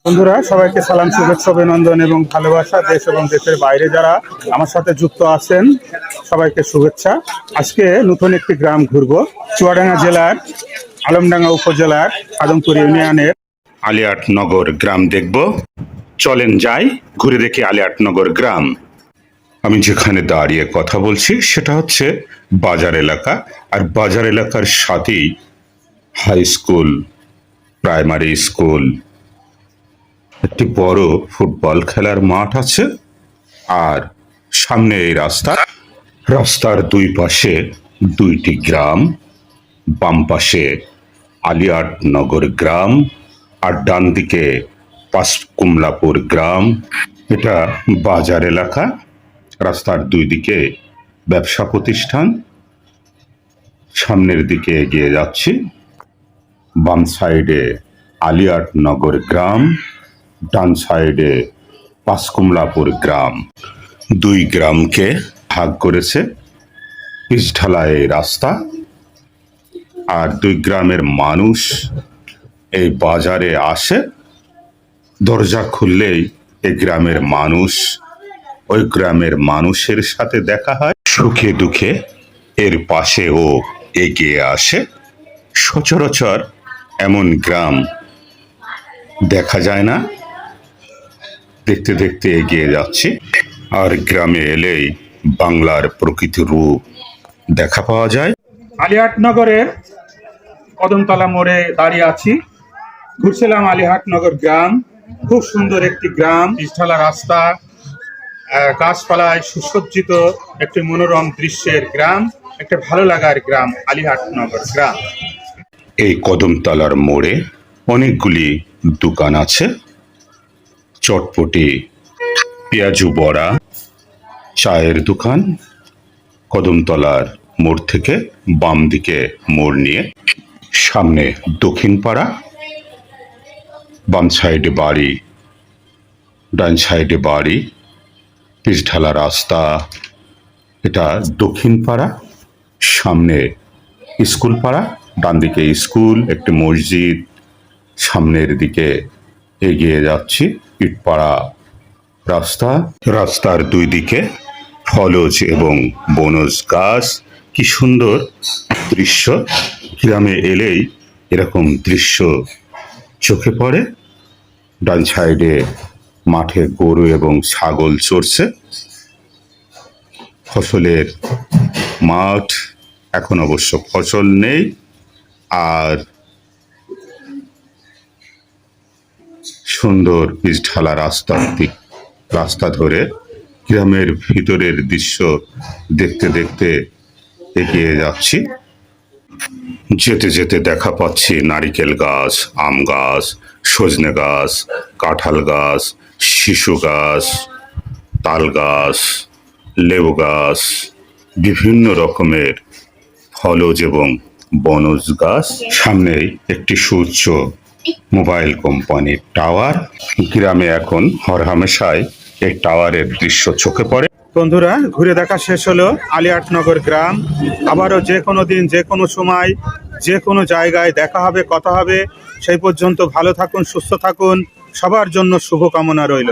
বন্ধুরা সবাইকে সালাম, শুভেচ্ছা, অভিনন্দন এবং ভালোবাসা। দেশ এবং দেশের বাইরে যারা আমার সাথে যুক্ত আছেন সবাইকে শুভেচ্ছা। আজকে নতুন একটি গ্রাম ঘুরবো। চুয়াডাঙ্গা জেলার আলমডাঙ্গা উপজেলার আদমপুর ইউনিয়নের আলিয়াটনগর গ্রাম দেখব। চলেন যাই, ঘুরে দেখি আলিয়াটনগর গ্রাম। আমি যেখানে দাঁড়িয়ে কথা বলছি সেটা হচ্ছে বাজার এলাকা, আর বাজার এলাকার সাথেই হাই স্কুল, প্রাইমারি স্কুল, একটি বড় ফুটবল খেলার মাঠ আছে। আর সামনে এই রাস্তার দুই পাশে দুইটি গ্রাম, বাম পাশে আলিয়াটনগর গ্রাম আর ডান দিকে পাঁচকুমলাপুর গ্রাম। এটা বাজার এলাকা, রাস্তার দুই দিকে ব্যবসা প্রতিষ্ঠান। সামনের দিকে এগিয়ে যাচ্ছি, বাম সাইডে আলিয়াটনগর গ্রাম, ডান সাইডে পাঁচকুমলাপুর গ্রাম। দুই গ্রামকে ভাগ করেছে পিচ ঢালাই রাস্তা। আর দুই গ্রামের মানুষ এই বাজারে আসে। দরজা খুললেই এই গ্রামের মানুষ ওই গ্রামের মানুষের সাথে দেখা হয়, সুখে দুঃখে এর পাশেও এগিয়ে আসে। সচরাচর এমন গ্রাম দেখা যায় না। দেখতে দেখতে এগিয়ে যাচ্ছি, আর গ্রামে এলেই বাংলার প্রকৃতি রূপ দেখা পাওয়া যায়। আলিয়াটনগরের কদমতলা মোড়ে দাঁড়িয়ে আছি। ঘুরছিলাম আলিয়াটনগর গ্রাম। খুব সুন্দর একটি গ্রাম, পিচঢালা রাস্তা, গাছপালায় সুসজ্জিত একটি মনোরম দৃশ্যের গ্রাম, একটা ভালো লাগার গ্রাম আলিয়াটনগর গ্রাম। এই কদমতলার মোড়ে অনেকগুলি দোকান আছে। চটপটি, পেঁয়াজু বড়া, চায়ের দোকান। কদমতলার মোড় থেকে বাম দিকে মোড় নিয়ে সামনে দক্ষিণ পাড়া, বাম সাইডে বাড়ি, ডান সাইডে বাড়ি, পিচঢালা রাস্তা। এটা দক্ষিণ পাড়া, সামনে স্কুল পাড়া, ডান দিকে স্কুল, একটি মসজিদ। সামনের দিকে এগিয়ে যাচ্ছি, ইটপাড়া রাস্তা। রাস্তার দুই দিকে ফলজ এবং বনজ গাছ। কি সুন্দর দৃশ্য! গ্রামে এলেই এরকম দৃশ্য চোখে পড়ে। ডান সাইডে মাঠে গরু এবং ছাগল চড়ছে। ফসলের মাঠ, এখন অবশ্য ফসল নেই। আর সুন্দর পিচঢালা রাস্তা ধরে গ্রামের ভিতরের দৃশ্য দেখতে দেখতে এগিয়ে যাচ্ছি। যেতে যেতে দেখা পাচ্ছি নারিকেল গাছ, আম গাছ, সজনে গাছ, কাঁঠাল গাছ, শিশু গাছ, তাল গাছ, লেবু গাছ, বিভিন্ন রকমের ফলজ এবং বনজ গাছ। সামনেই একটি সুউচ্চ মোবাইল কোম্পানির টাওয়ার। গ্রামে এখন হরহামেশাই এই টাওয়ারের দৃশ্য চোখে পড়ে। বন্ধুরা, ঘুরে দেখা শেষ হলো আলিয়াটনগর গ্রাম। আবারও যে কোনো দিন, যে কোনো সময়, যে কোনো জায়গায় দেখা হবে, কথা হবে। সেই পর্যন্ত ভালো থাকুন, সুস্থ থাকুন। সবার জন্য শুভকামনা রইল।